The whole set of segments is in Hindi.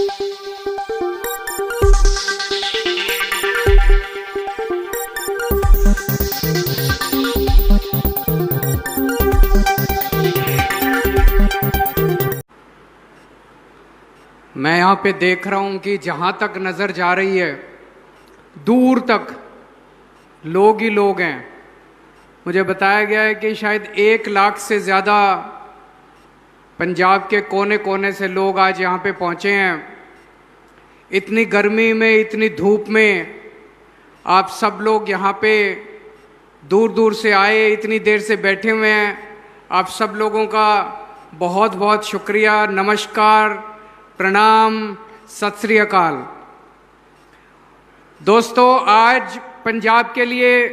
मैं यहाँ पे देख रहा हूँ कि जहाँ तक नज़र जा रही है दूर तक लोग ही लोग हैं। मुझे बताया गया है कि शायद 1 लाख से ज़्यादा पंजाब के कोने कोने से लोग आज यहाँ पे पहुँचे हैं। इतनी गर्मी में, इतनी धूप में आप सब लोग यहाँ पे दूर दूर से आए, इतनी देर से बैठे हुए हैं। आप सब लोगों का बहुत बहुत शुक्रिया, नमस्कार, प्रणाम, सत श्री अकाल। दोस्तों, आज पंजाब के लिए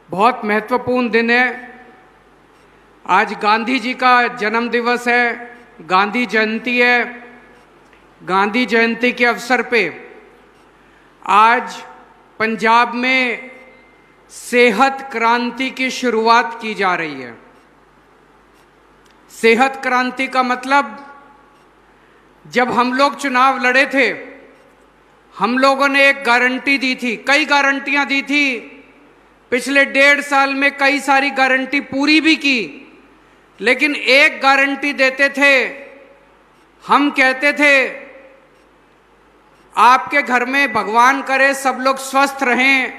बहुत महत्वपूर्ण दिन है। आज गांधी जी का जन्म दिवस है, गांधी जयंती है। गांधी जयंती के अवसर पे आज पंजाब में सेहत क्रांति की शुरुआत की जा रही है। सेहत क्रांति का मतलब, जब हम लोग चुनाव लड़े थे, हम लोगों ने एक गारंटी दी थी, कई गारंटियां दी थी। पिछले 1.5 साल में कई सारी गारंटी पूरी भी की, लेकिन एक गारंटी देते थे। हम कहते थे आपके घर में भगवान करे सब लोग स्वस्थ रहें,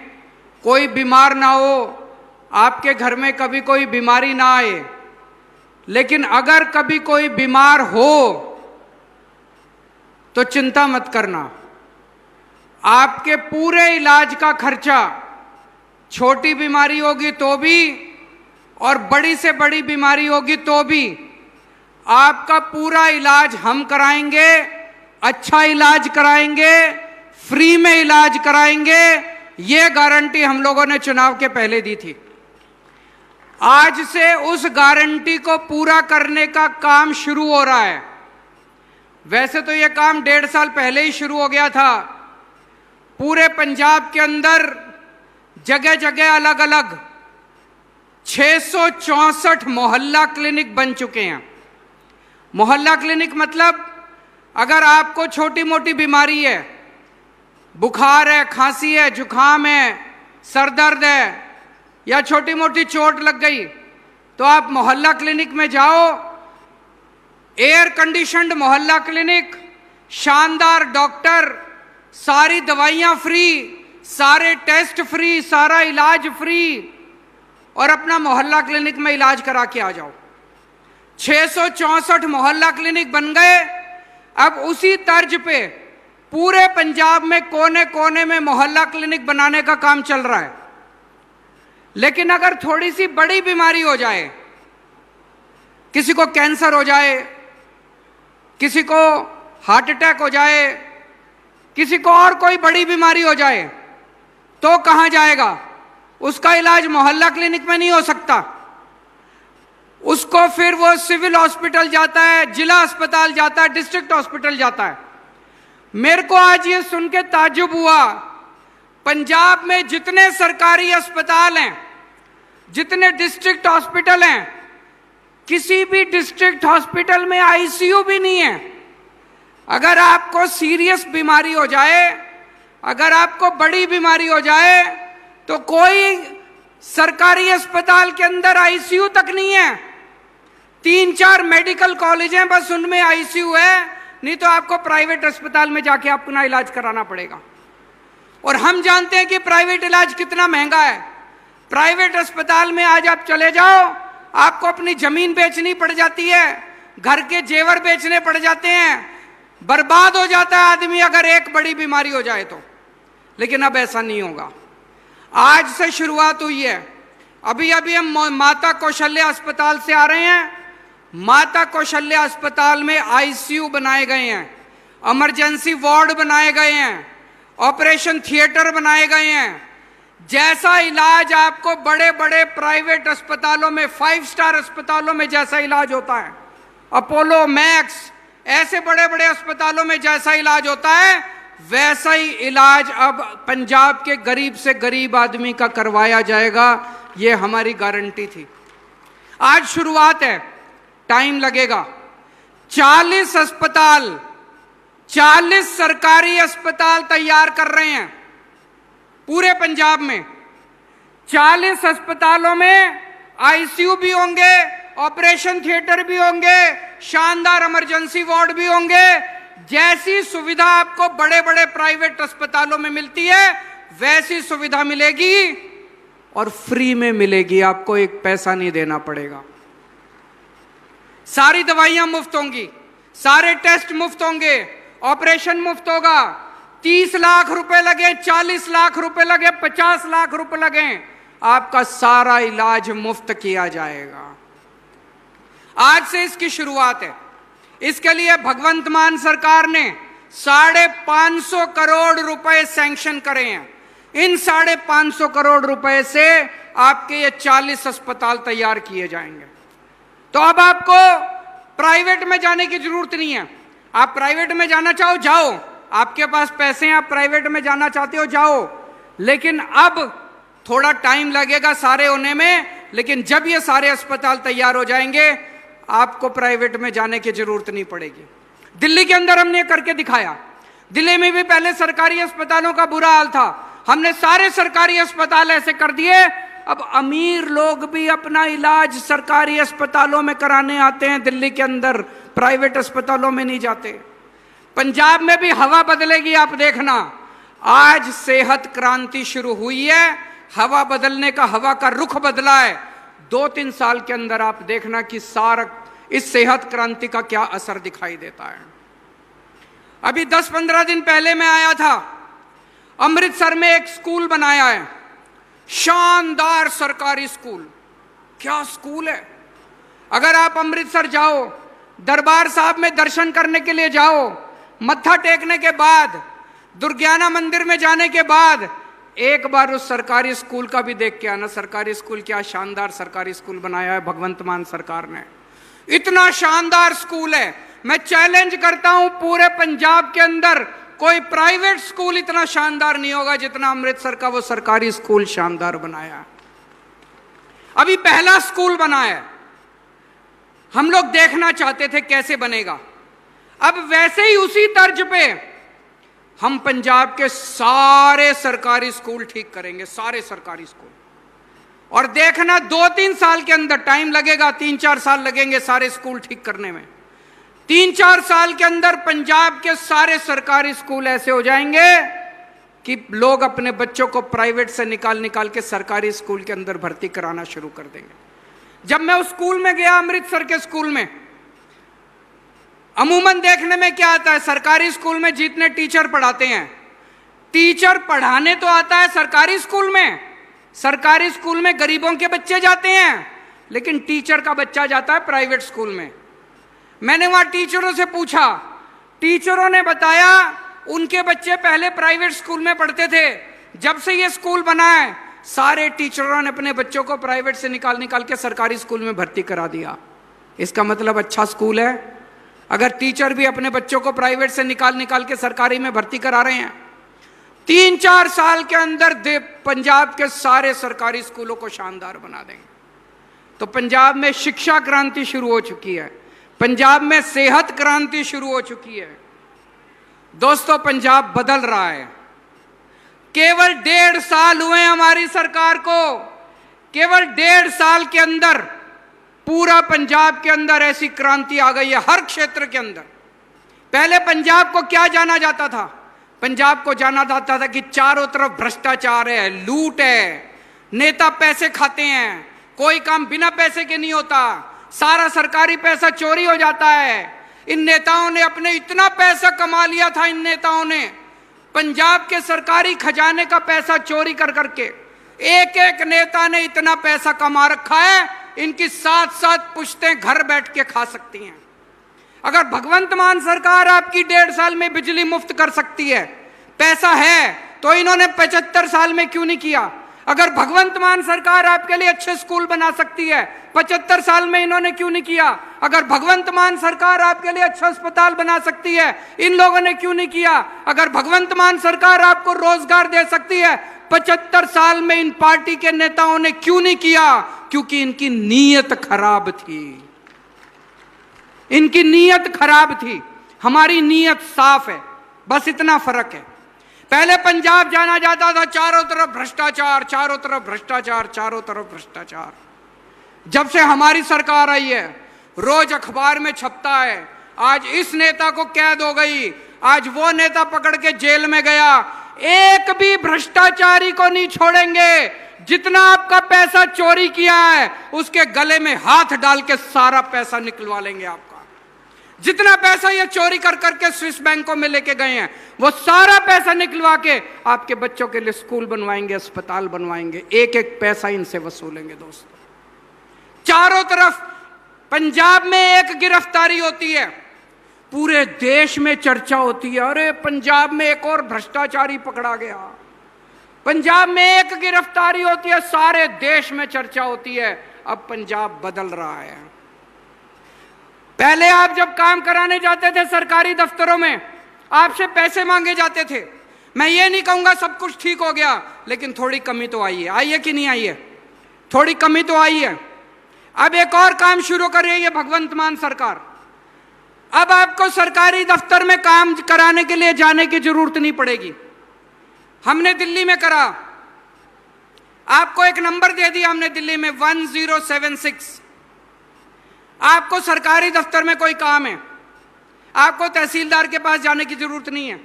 कोई बीमार ना हो, आपके घर में कभी कोई बीमारी ना आए। लेकिन अगर कभी कोई बीमार हो तो चिंता मत करना, आपके पूरे इलाज का खर्चा, छोटी बीमारी होगी तो भी और बड़ी से बड़ी बीमारी होगी तो भी, आपका पूरा इलाज हम कराएंगे। अच्छा इलाज कराएंगे, फ्री में इलाज कराएंगे। ये गारंटी हम लोगों ने चुनाव के पहले दी थी। आज से उस गारंटी को पूरा करने का काम शुरू हो रहा है। वैसे तो यह काम 1.5 साल पहले ही शुरू हो गया था। पूरे पंजाब के अंदर जगह जगह अलग अलग 664 मोहल्ला क्लिनिक बन चुके हैं। मोहल्ला क्लिनिक मतलब, अगर आपको छोटी मोटी बीमारी है, बुखार है, खांसी है, जुकाम है, सर दर्द है या छोटी मोटी चोट लग गई, तो आप मोहल्ला क्लिनिक में जाओ। एयर कंडीशन्ड मोहल्ला क्लिनिक, शानदार डॉक्टर, सारी दवाइयां फ्री, सारे टेस्ट फ्री, सारा इलाज फ्री, और अपना मोहल्ला क्लिनिक में इलाज करा के आ जाओ। 664 मोहल्ला क्लिनिक बन गए। अब उसी तर्ज पे पूरे पंजाब में कोने कोने में मोहल्ला क्लिनिक बनाने का काम चल रहा है। लेकिन अगर थोड़ी सी बड़ी बीमारी हो जाए, किसी को कैंसर हो जाए, किसी को हार्ट अटैक हो जाए, किसी को और कोई बड़ी बीमारी हो जाए, तो कहां जाएगा? उसका इलाज मोहल्ला क्लिनिक में नहीं हो सकता। उसको फिर वो सिविल हॉस्पिटल जाता है, जिला अस्पताल जाता है, डिस्ट्रिक्ट हॉस्पिटल जाता है। मेरे को आज ये सुन के ताज्जुब हुआ, पंजाब में जितने सरकारी अस्पताल हैं, जितने डिस्ट्रिक्ट हॉस्पिटल हैं, किसी भी डिस्ट्रिक्ट हॉस्पिटल में आईसीयू भी नहीं है। अगर आपको सीरियस बीमारी हो जाए, अगर आपको बड़ी बीमारी हो जाए, तो कोई सरकारी अस्पताल के अंदर आईसीयू तक नहीं है। 3-4 मेडिकल कॉलेज हैं, बस उनमें आईसीयू है, नहीं तो आपको प्राइवेट अस्पताल में जाके अपना इलाज कराना पड़ेगा। और हम जानते हैं कि प्राइवेट इलाज कितना महंगा है। प्राइवेट अस्पताल में आज आप चले जाओ, आपको अपनी जमीन बेचनी पड़ जाती है, घर के जेवर बेचने पड़ जाते हैं, बर्बाद हो जाता है आदमी अगर एक बड़ी बीमारी हो जाए तो। लेकिन अब ऐसा नहीं होगा। आज से शुरुआत हुई है। अभी अभी हम माता कौशल्या अस्पताल से आ रहे हैं। माता कौशल्या अस्पताल में आईसीयू बनाए गए हैं, इमरजेंसी वार्ड बनाए गए हैं, ऑपरेशन थिएटर बनाए गए हैं। जैसा इलाज आपको बड़े बड़े प्राइवेट अस्पतालों में, 5 स्टार अस्पतालों में जैसा इलाज होता है, अपोलो, मैक्स, ऐसे बड़े बड़े अस्पतालों में जैसा इलाज होता है, वैसा ही इलाज अब पंजाब के गरीब से गरीब आदमी का करवाया जाएगा। ये हमारी गारंटी थी। आज शुरुआत है, टाइम लगेगा। 40 40 सरकारी अस्पताल तैयार कर रहे हैं पूरे पंजाब में। 40 अस्पतालों में आईसीयू भी होंगे, ऑपरेशन थिएटर भी होंगे, शानदार इमरजेंसी वार्ड भी होंगे। जैसी सुविधा आपको बड़े बड़े प्राइवेट अस्पतालों में मिलती है वैसी सुविधा मिलेगी और फ्री में मिलेगी, आपको एक पैसा नहीं देना पड़ेगा। सारी दवाइयां मुफ्त होंगी, सारे टेस्ट मुफ्त होंगे, ऑपरेशन मुफ्त होगा। 30 लाख रुपए लगे, 40 लाख रुपए लगे, 50 लाख रुपए लगे, आपका सारा इलाज मुफ्त किया जाएगा। आज से इसकी शुरुआत है। इसके लिए भगवंत मान सरकार ने 550 करोड़ रुपए सैंक्शन करे हैं। इन 550 करोड़ रुपए से आपके ये 40 अस्पताल तैयार किए जाएंगे। तो अब आपको प्राइवेट में जाने की जरूरत नहीं है। आप प्राइवेट में जाना चाहो जाओ, आपके पास पैसे हैं, आप प्राइवेट में जाना चाहते हो जाओ, लेकिन अब थोड़ा टाइम लगेगा सारे होने में। लेकिन जब ये सारे अस्पताल तैयार हो जाएंगे आपको प्राइवेट में जाने की जरूरत नहीं पड़ेगी। दिल्ली के अंदर हमने करके दिखाया। दिल्ली में भी पहले सरकारी अस्पतालों का बुरा हाल था, हमने सारे सरकारी अस्पताल ऐसे कर दिए। अब अमीर लोग भी अपना इलाज सरकारी अस्पतालों में कराने आते हैं दिल्ली के अंदर, प्राइवेट अस्पतालों में नहीं जाते। पंजाब में भी हवा बदलेगी, आप देखना। आज सेहत क्रांति शुरू हुई है, हवा बदलने का, हवा का रुख बदला है। 2-3 साल के अंदर आप देखना कि सारा इस सेहत क्रांति का क्या असर दिखाई देता है। अभी 10-15 दिन पहले मैं आया था, अमृतसर में एक स्कूल बनाया है, शानदार सरकारी स्कूल। क्या स्कूल है! अगर आप अमृतसर जाओ, दरबार साहब में दर्शन करने के लिए जाओ, मत्था टेकने के बाद, दुर्गियाना मंदिर में जाने के बाद एक बार उस सरकारी स्कूल का भी देख के आना। सरकारी स्कूल, क्या शानदार सरकारी स्कूल बनाया है भगवंत मान सरकार ने। इतना शानदार स्कूल है, मैं चैलेंज करता हूं पूरे पंजाब के अंदर कोई प्राइवेट स्कूल इतना शानदार नहीं होगा जितना अमृतसर का वो सरकारी स्कूल शानदार बनाया। अभी पहला स्कूल बना है, हम लोग देखना चाहते थे कैसे बनेगा। अब वैसे ही उसी तर्ज पे हम पंजाब के सारे सरकारी स्कूल ठीक करेंगे, सारे सरकारी स्कूल। और देखना 2-3 साल के अंदर, टाइम लगेगा, 3-4 साल लगेंगे सारे स्कूल ठीक करने में। 3-4 साल के अंदर पंजाब के सारे सरकारी स्कूल ऐसे हो जाएंगे कि लोग अपने बच्चों को प्राइवेट से निकाल के सरकारी स्कूल के अंदर भर्ती कराना शुरू कर देंगे। जब मैं उस स्कूल में गया, अमृतसर के स्कूल में, अमूमन देखने में क्या आता है, सरकारी स्कूल में जितने टीचर पढ़ाते हैं, टीचर पढ़ाने तो आता है सरकारी स्कूल में। सरकारी स्कूल में गरीबों के बच्चे जाते हैं, लेकिन टीचर का बच्चा जाता है प्राइवेट स्कूल में। मैंने वहां टीचरों से पूछा, टीचरों ने बताया उनके बच्चे पहले प्राइवेट स्कूल में पढ़ते थे, जब से ये स्कूल बना है सारे टीचरों ने अपने बच्चों को प्राइवेट से निकाल के सरकारी स्कूल में भर्ती करा दिया। इसका मतलब अच्छा स्कूल है। अगर टीचर भी अपने बच्चों को प्राइवेट से निकाल के सरकारी में भर्ती करा रहे हैं, 3-4 साल के अंदर पंजाब के सारे सरकारी स्कूलों को शानदार बना देंगे। तो पंजाब में शिक्षा क्रांति शुरू हो चुकी है, पंजाब में सेहत क्रांति शुरू हो चुकी है। दोस्तों, पंजाब बदल रहा है। केवल 1.5 साल हुए हमारी सरकार को, केवल 1.5 साल के अंदर पूरा पंजाब के अंदर ऐसी क्रांति आ गई है, हर क्षेत्र के अंदर। पहले पंजाब को क्या जाना जाता था? पंजाब को जाना जाता था कि चारों तरफ भ्रष्टाचार है, लूट है, नेता पैसे खाते हैं, कोई काम बिना पैसे के नहीं होता, सारा सरकारी पैसा चोरी हो जाता है। इन नेताओं ने अपने इतना पैसा कमा लिया था, इन नेताओं ने पंजाब के सरकारी खजाने का पैसा चोरी कर करके, एक नेता ने इतना पैसा कमा रखा है, इनकी 7-7 पुश्तें घर बैठ के खा सकती हैं। अगर भगवंत मान सरकार आपकी 1.5 साल में बिजली मुफ्त कर सकती है, पैसा है, तो इन्होंने 75 साल में क्यों नहीं किया? अगर भगवंत मान सरकार आपके लिए अच्छे स्कूल बना सकती है, 75 साल में इन्होंने क्यों नहीं किया? अगर भगवंत मान सरकार आपके लिए अच्छा अस्पताल बना सकती है, इन लोगों ने क्यों नहीं किया? अगर भगवंत मान सरकार आपको रोजगार दे सकती है, 75 साल में इन पार्टी के नेताओं ने क्यों नहीं किया? क्योंकि इनकी नीयत खराब थी, इनकी नीयत खराब थी। हमारी नीयत साफ है, बस इतना फर्क है। पहले पंजाब जाना जाता था चारों तरफ भ्रष्टाचार, चारों तरफ भ्रष्टाचार, चारों तरफ भ्रष्टाचार। जब से हमारी सरकार आई है रोज अखबार में छपता है, आज इस नेता को कैद हो गई, आज वो नेता पकड़ के जेल में गया। एक भी भ्रष्टाचारी को नहीं छोड़ेंगे। जितना आपका पैसा चोरी किया है उसके गले में हाथ डाल के सारा पैसा निकलवा लेंगे आपका। जितना पैसा ये चोरी कर करके स्विस बैंकों में लेके गए हैं वो सारा पैसा निकलवा के आपके बच्चों के लिए स्कूल बनवाएंगे, अस्पताल बनवाएंगे। एक एक पैसा इनसे वसूलेंगे दोस्तों। चारों तरफ पंजाब में एक गिरफ्तारी होती है, पूरे देश में चर्चा होती है, अरे पंजाब में एक और भ्रष्टाचारी पकड़ा गया। पंजाब में एक गिरफ्तारी होती है, सारे देश में चर्चा होती है। अब पंजाब बदल रहा है। पहले आप जब काम कराने जाते थे सरकारी दफ्तरों में, आपसे पैसे मांगे जाते थे। मैं ये नहीं कहूंगा सब कुछ ठीक हो गया, लेकिन थोड़ी कमी तो आई है। आई है कि नहीं आई है? थोड़ी कमी तो आई है। अब एक और काम शुरू कर रही है भगवंत मान सरकार। अब आपको सरकारी दफ्तर में काम कराने के लिए जाने की जरूरत नहीं पड़ेगी। हमने दिल्ली में करा, आपको एक नंबर दे दिया हमने दिल्ली में 1076। आपको सरकारी दफ्तर में कोई काम है, आपको तहसीलदार के पास जाने की जरूरत नहीं है,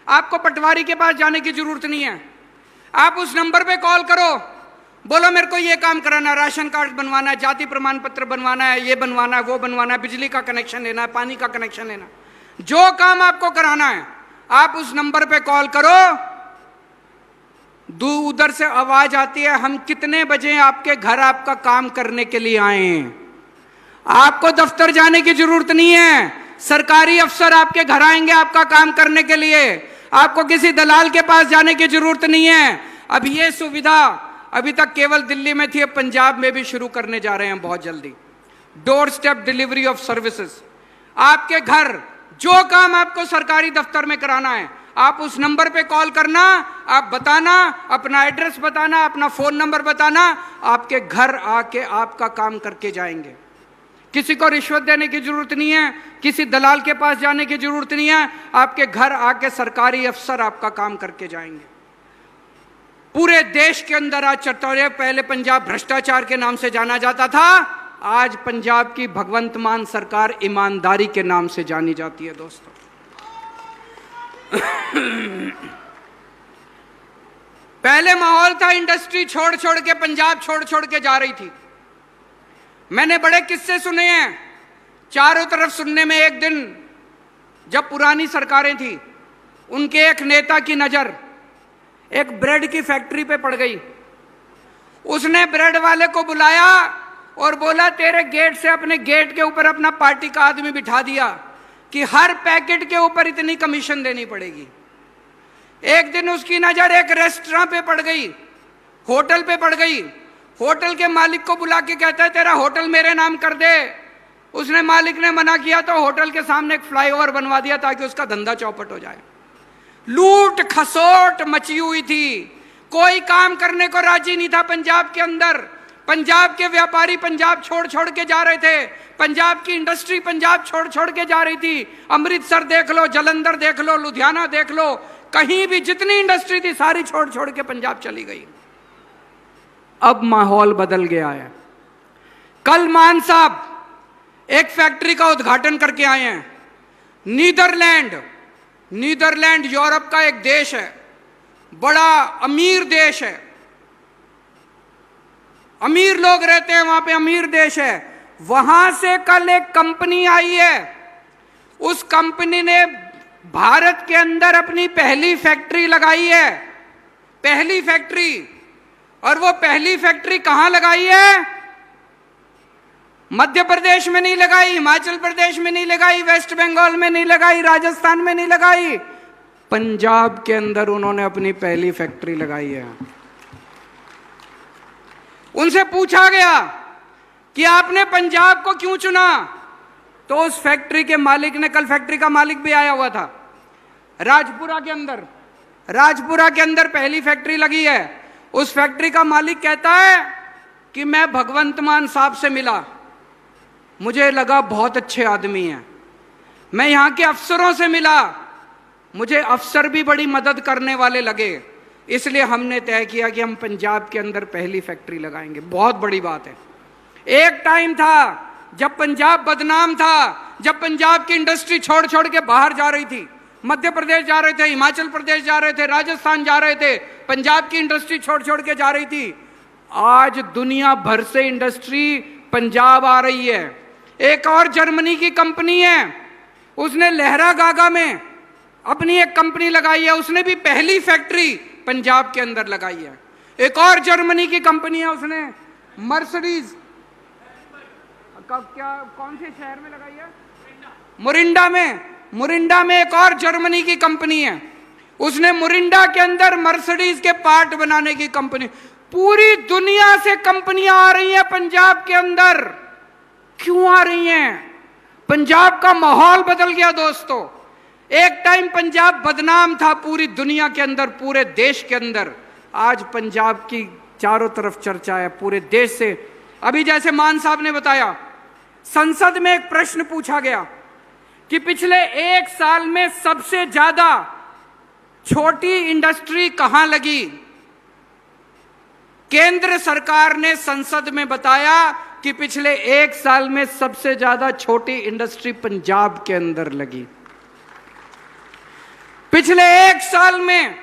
आपको पटवारी के पास जाने की जरूरत नहीं है। आप उस नंबर पे कॉल करो, बोलो मेरे को ये काम कराना है, राशन कार्ड बनवाना है, जाति प्रमाण पत्र बनवाना है, ये बनवाना है, वो बनवाना है, बिजली का कनेक्शन लेना है, पानी का कनेक्शन लेना है, जो काम आपको कराना है आप उस नंबर पे कॉल करो। उधर से आवाज आती है, हम कितने बजे आपके घर आपका काम करने के लिए आए हैं। आपको दफ्तर जाने की जरूरत नहीं है, सरकारी अफसर आपके घर आएंगे आपका काम करने के लिए। आपको किसी दलाल के पास जाने की जरूरत नहीं है। अब ये सुविधा अभी तक केवल दिल्ली में थी, अब पंजाब में भी शुरू करने जा रहे हैं बहुत जल्दी। Door step delivery of services. आपके घर जो काम आपको सरकारी दफ्तर में कराना है, आप उस नंबर पे कॉल करना, आप बताना, अपना एड्रेस बताना, अपना फोन नंबर बताना, आपके घर आके आपका काम करके जाएंगे। किसी को रिश्वत देने की जरूरत नहीं है, किसी दलाल के पास जाने की जरूरत नहीं है, आपके घर आके सरकारी अफसर आपका काम करके जाएंगे। पूरे देश के अंदर आज चर्चा हो रही है। पहले पंजाब भ्रष्टाचार के नाम से जाना जाता था, आज पंजाब की भगवंत मान सरकार ईमानदारी के नाम से जानी जाती है दोस्तों। पहले माहौल था इंडस्ट्री छोड़ छोड़ के पंजाब छोड़ छोड़ के जा रही थी। मैंने बड़े किस्से सुने हैं चारों तरफ सुनने में। एक दिन जब पुरानी सरकारें थी, उनके एक नेता की नजर एक ब्रेड की फैक्ट्री पे पड़ गई। उसने ब्रेड वाले को बुलाया और बोला, तेरे गेट से अपने गेट के ऊपर अपना पार्टी का आदमी बिठा दिया कि हर पैकेट के ऊपर इतनी कमीशन देनी पड़ेगी। एक दिन उसकी नजर एक रेस्टोरेंट पे पड़ गई, होटल पे पड़ गई। होटल के मालिक को बुला के कहता है, तेरा होटल मेरे नाम कर दे। उसने मालिक ने मना किया तो होटल के सामने एक फ्लाईओवर बनवा दिया ताकि उसका धंधा चौपट हो जाए। लूट खसोट मची हुई थी, कोई काम करने को राजी नहीं था पंजाब के अंदर। पंजाब के व्यापारी पंजाब छोड़ छोड़ के जा रहे थे, पंजाब की इंडस्ट्री पंजाब छोड़ छोड़ के जा रही थी। अमृतसर देख लो, जलंधर देख लो, लुधियाना देख लो, कहीं भी जितनी इंडस्ट्री थी सारी छोड़ छोड़ के पंजाब चली गई। अब माहौल बदल गया है। कल मान साहब एक फैक्ट्री का उद्घाटन करके आए हैं। नीदरलैंड यूरोप का एक देश है, बड़ा अमीर देश है, अमीर लोग रहते हैं वहां पे, अमीर देश है। वहां से कल एक कंपनी आई है, उस कंपनी ने भारत के अंदर अपनी पहली फैक्ट्री लगाई है, पहली फैक्ट्री। और वो पहली फैक्ट्री कहां लगाई है? मध्य प्रदेश में नहीं लगाई, हिमाचल प्रदेश में नहीं लगाई, वेस्ट बंगाल में नहीं लगाई, राजस्थान में नहीं लगाई, पंजाब के अंदर उन्होंने अपनी पहली फैक्ट्री लगाई है। उनसे पूछा गया कि आपने पंजाब को क्यों चुना, तो उस फैक्ट्री के मालिक ने, कल फैक्ट्री का मालिक भी आया हुआ था, राजपुरा के अंदर पहली फैक्ट्री लगी है। उस फैक्ट्री का मालिक कहता है कि मैं भगवंत मान साहब से मिला, मुझे लगा बहुत अच्छे आदमी हैं, मैं यहां के अफसरों से मिला, मुझे अफसर भी बड़ी मदद करने वाले लगे, इसलिए हमने तय किया कि हम पंजाब के अंदर पहली फैक्ट्री लगाएंगे। बहुत बड़ी बात है। एक टाइम था जब पंजाब बदनाम था, जब पंजाब की इंडस्ट्री छोड़ छोड़ के बाहर जा रही थी, मध्य प्रदेश जा रहे थे, हिमाचल प्रदेश जा रहे थे, राजस्थान जा रहे थे, पंजाब की इंडस्ट्री छोड़ छोड़ के जा रही थी। आज दुनिया भर से इंडस्ट्री पंजाब आ रही है। एक और जर्मनी की कंपनी है, उसने लहरागागा में अपनी एक कंपनी लगाई है, उसने भी पहली फैक्ट्री पंजाब के अंदर लगाई है। एक और जर्मनी की कंपनी है, उसने मर्सिडीज कौन से शहर में लगाई है? मुरिंडा में एक और जर्मनी की कंपनी है, उसने मुरिंडा के अंदर मर्सिडीज के पार्ट बनाने की कंपनी। पूरी दुनिया से कंपनियां आ रही हैं पंजाब के अंदर। क्यों आ रही हैं? पंजाब का माहौल बदल गया दोस्तों। एक टाइम पंजाब बदनाम था पूरी दुनिया के अंदर, पूरे देश के अंदर। आज पंजाब की चारों तरफ चर्चा है पूरे देश से। अभी जैसे मान साहब ने बताया, संसद में एक प्रश्न पूछा गया कि पिछले एक साल में सबसे ज्यादा छोटी इंडस्ट्री कहां लगी। केंद्र सरकार ने संसद में बताया कि पिछले एक साल में सबसे ज्यादा छोटी इंडस्ट्री पंजाब के अंदर लगी। पिछले एक साल में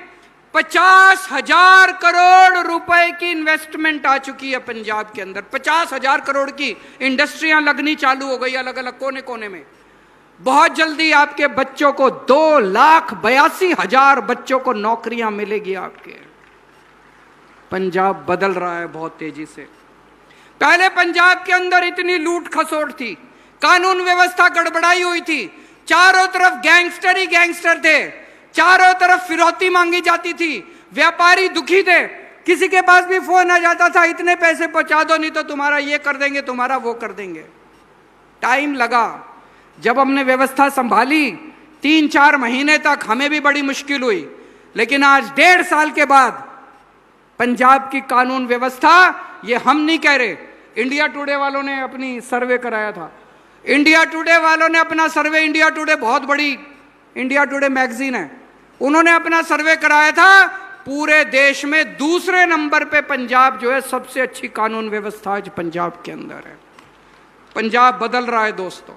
50,000 करोड़ रुपए की इन्वेस्टमेंट आ चुकी है पंजाब के अंदर। 50,000 करोड़ की इंडस्ट्रियां लगनी चालू हो गई अलग अलग कोने कोने में। बहुत जल्दी आपके बच्चों को 2,82,000 बच्चों को नौकरियां मिलेगी आपके। पंजाब बदल रहा है बहुत तेजी से। पहले पंजाब के अंदर इतनी लूट खसोट थी, कानून व्यवस्था गड़बड़ाई हुई थी, चारों तरफ गैंगस्टर ही गैंगस्टर थे, चारों तरफ फिरौती मांगी जाती थी, व्यापारी दुखी थे। किसी के पास भी फोन आ जाता था, इतने पैसे पहुंचा दो नहीं तो तुम्हारा ये कर देंगे, तुम्हारा वो कर देंगे। टाइम लगा। जब हमने व्यवस्था संभाली 3-4 महीने तक हमें भी बड़ी मुश्किल हुई, लेकिन आज 1.5 साल के बाद पंजाब की कानून व्यवस्था, ये हम नहीं कह रहे, इंडिया टुडे वालों ने अपनी सर्वे कराया था। इंडिया टुडे वालों ने अपना सर्वे, इंडिया टुडे बहुत बड़ी इंडिया टुडे मैगजीन है, उन्होंने अपना सर्वे कराया था। पूरे देश में दूसरे नंबर पे पंजाब जो है, सबसे अच्छी कानून व्यवस्था आज पंजाब के अंदर है। पंजाब बदल रहा है दोस्तों।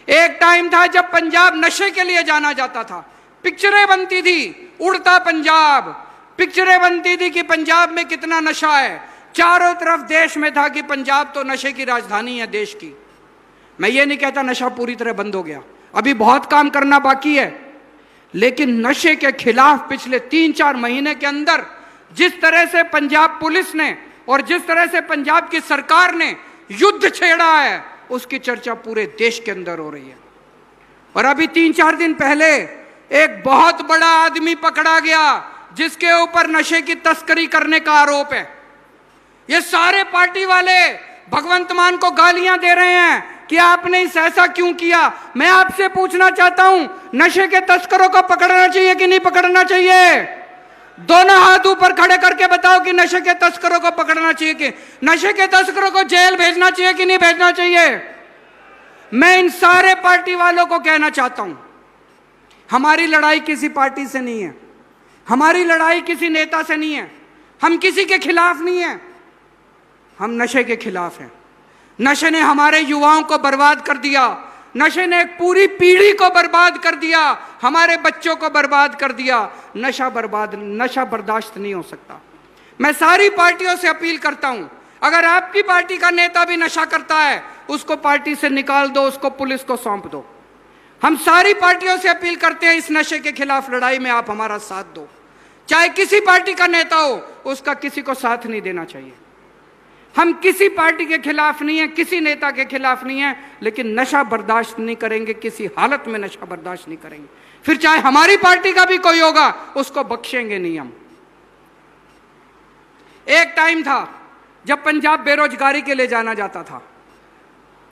एक टाइम था जब पंजाब नशे के लिए जाना जाता था, पिक्चरें बनती थी उड़ता पंजाब, पिक्चरें बनती थी कि पंजाब में कितना नशा है, चारों तरफ देश में था कि पंजाब तो नशे की राजधानी है देश की। मैं ये नहीं कहता नशा पूरी तरह बंद हो गया, अभी बहुत काम करना बाकी है, लेकिन नशे के खिलाफ पिछले 3-4 महीने के अंदर जिस तरह से पंजाब पुलिस ने और जिस तरह से पंजाब की सरकार ने युद्ध छेड़ा है, उसकी चर्चा पूरे देश के अंदर हो रही है। और अभी 3-4 दिन पहले एक बहुत बड़ा आदमी पकड़ा गया जिसके ऊपर नशे की तस्करी करने का आरोप है। ये सारे पार्टी वाले भगवंत मान को गालियां दे रहे हैं कि आपने इस ऐसा क्यों किया। मैं आपसे पूछना चाहता हूं, नशे के तस्करों को पकड़ना चाहिए कि नहीं पकड़ना चाहिए? दोनों हाथ ऊपर खड़े करके बताओ कि नशे के तस्करों को पकड़ना चाहिए कि नशे के तस्करों को जेल भेजना चाहिए कि नहीं भेजना चाहिए? मैं इन सारे पार्टी वालों को कहना चाहता हूं, हमारी लड़ाई किसी पार्टी से नहीं है, हमारी लड़ाई किसी नेता से नहीं है, हम किसी के खिलाफ नहीं है, हम नशे के खिलाफ हैं। नशे ने हमारे युवाओं को बर्बाद कर दिया, नशे ने एक पूरी पीढ़ी को बर्बाद कर दिया, हमारे बच्चों को बर्बाद कर दिया। नशा बर्दाश्त नहीं हो सकता। मैं सारी पार्टियों से अपील करता हूं, अगर आपकी पार्टी का नेता भी नशा करता है, उसको पार्टी से निकाल दो, उसको पुलिस को सौंप दो। हम सारी पार्टियों से अपील करते हैं, इस नशे के खिलाफ लड़ाई में आप हमारा साथ दो। चाहे किसी पार्टी का नेता हो, उसका किसी को साथ नहीं देना चाहिए। हम किसी पार्टी के खिलाफ नहीं है, किसी नेता के खिलाफ नहीं है, लेकिन नशा बर्दाश्त नहीं करेंगे, किसी हालत में नशा बर्दाश्त नहीं करेंगे। फिर चाहे हमारी पार्टी का भी कोई होगा, उसको बख्शेंगे नहीं हम। एक टाइम था जब पंजाब बेरोजगारी के लिए जाना जाता था।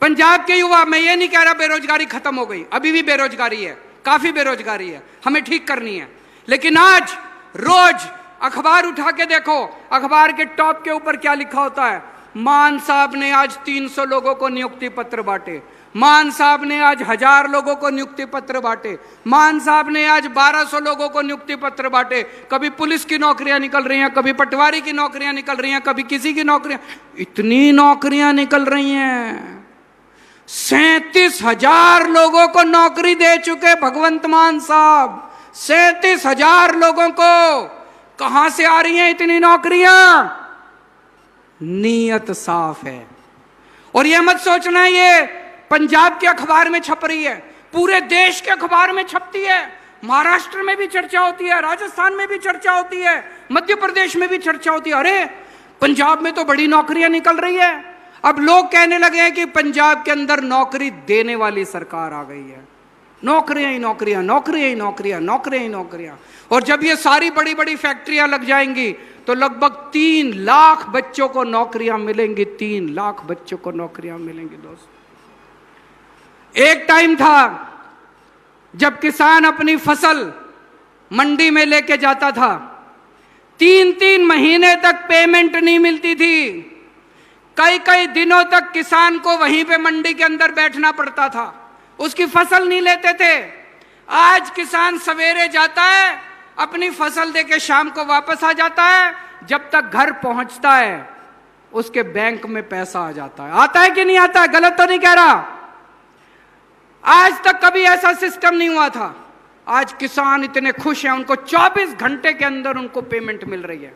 पंजाब के युवा, मैं ये नहीं कह रहा बेरोजगारी खत्म हो गई, अभी भी बेरोजगारी है, काफी बेरोजगारी है, हमें ठीक करनी है। लेकिन आज रोज अखबार उठा के देखो, अखबार के टॉप के ऊपर क्या लिखा होता है? मान साहब ने आज 300 लोगों को नियुक्ति पत्र बांटे, मान साहब ने आज 1000 लोगों को नियुक्ति पत्र बांटे, मान साहब ने आज 1200 लोगों को नियुक्ति पत्र बांटे। कभी पुलिस की नौकरियां निकल रही हैं, कभी पटवारी की नौकरियां निकल रही हैं, कभी किसी की नौकरियां, इतनी नौकरियां निकल रही हैं। 37,000 लोगों को नौकरी दे चुके भगवंत मान साहब, 37,000 लोगों को। कहां से आ रही हैं इतनी नौकरियां? नीयत साफ है। और यह मत सोचना ये पंजाब के अखबार में छप रही है, पूरे देश के अखबार में छपती है। महाराष्ट्र में भी चर्चा होती है, राजस्थान में भी चर्चा होती है, मध्य प्रदेश में भी चर्चा होती है। अरे पंजाब में तो बड़ी नौकरियां निकल रही है। अब लोग कहने लगे हैं कि पंजाब के अंदर नौकरी देने वाली सरकार आ गई है। नौकरियां ही नौकरियां, नौकरियां ही नौकरियां, नौकरियां ही नौकरियां। और जब ये सारी बड़ी बड़ी फैक्ट्रियां लग जाएंगी तो लगभग 3 लाख बच्चों को नौकरियां मिलेंगी, 3 लाख बच्चों को नौकरियां मिलेंगी। दोस्त, एक टाइम था जब किसान अपनी फसल मंडी में लेके जाता था, 3-3 महीने तक पेमेंट नहीं मिलती थी। कई दिनों तक किसान को वहीं पे मंडी के अंदर बैठना पड़ता था, उसकी फसल नहीं लेते थे। आज किसान सवेरे जाता है, अपनी फसल देके शाम को वापस आ जाता है। जब तक घर पहुंचता है उसके बैंक में पैसा आ जाता है। आता है कि नहीं आता है? गलत तो नहीं कह रहा। आज तक कभी ऐसा सिस्टम नहीं हुआ था। आज किसान इतने खुश हैं, उनको 24 घंटे के अंदर उनको पेमेंट मिल रही है।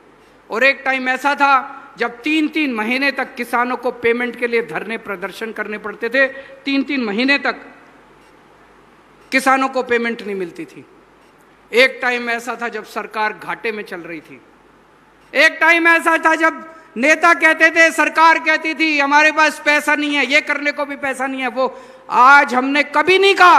और एक टाइम ऐसा था जब 3-3 महीने तक किसानों को पेमेंट के लिए धरने प्रदर्शन करने पड़ते थे। 3-3 महीने तक किसानों को पेमेंट नहीं मिलती थी। एक टाइम ऐसा था जब सरकार घाटे में चल रही थी। एक टाइम ऐसा था जब नेता कहते थे, सरकार कहती थी हमारे पास पैसा नहीं है, ये करने को भी पैसा नहीं है वो। आज हमने कभी नहीं कहा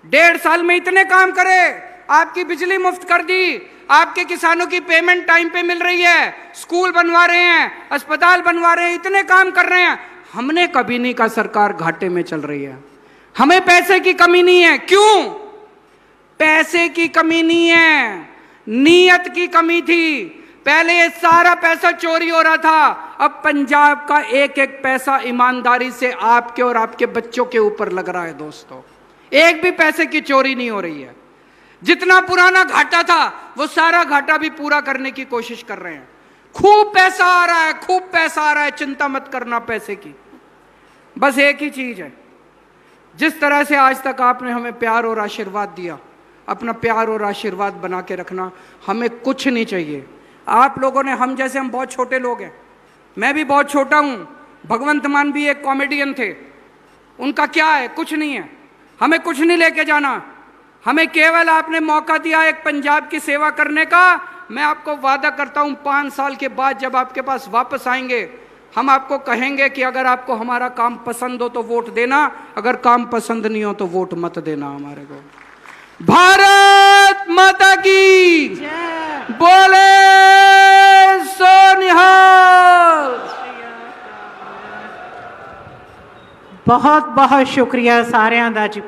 1.5 साल में इतने काम करे, आपकी बिजली मुफ्त कर दी, आपके किसानों की पेमेंट टाइम पे मिल रही है, स्कूल बनवा रहे हैं, अस्पताल बनवा रहे हैं, इतने काम कर रहे हैं। हमने कभी नहीं कहा सरकार घाटे में चल रही है, हमें पैसे की कमी नहीं है। क्यों? पैसे की कमी नहीं है, नीयत की कमी थी। पहले ये सारा पैसा चोरी हो रहा था, अब पंजाब का एक एक पैसा ईमानदारी से आपके और आपके बच्चों के ऊपर लग रहा है। दोस्तों, एक भी पैसे की चोरी नहीं हो रही है। जितना पुराना घाटा था वो सारा घाटा भी पूरा करने की कोशिश कर रहे हैं। खूब पैसा आ रहा है, खूब पैसा आ रहा है, चिंता मत करना पैसे की। बस एक ही चीज है, जिस तरह से आज तक आपने हमें प्यार और आशीर्वाद दिया, अपना प्यार और आशीर्वाद बना के रखना। हमें कुछ नहीं चाहिए। आप लोगों ने, हम जैसे, हम बहुत छोटे लोग हैं, मैं भी बहुत छोटा हूं, भगवंत मान भी एक कॉमेडियन थे, उनका क्या है? कुछ नहीं है। हमें कुछ नहीं लेके जाना, हमें केवल आपने मौका दिया एक पंजाब की सेवा करने का। मैं आपको वादा करता हूं 5 साल के बाद जब आपके पास वापस आएंगे, हम आपको कहेंगे कि अगर आपको हमारा काम पसंद हो तो वोट देना, अगर काम पसंद नहीं हो तो वोट मत देना हमारे को। भारत माता की बोले सो निहाल। बहुत बहुत शुक्रिया सारिਆਂ ਦਾ जी।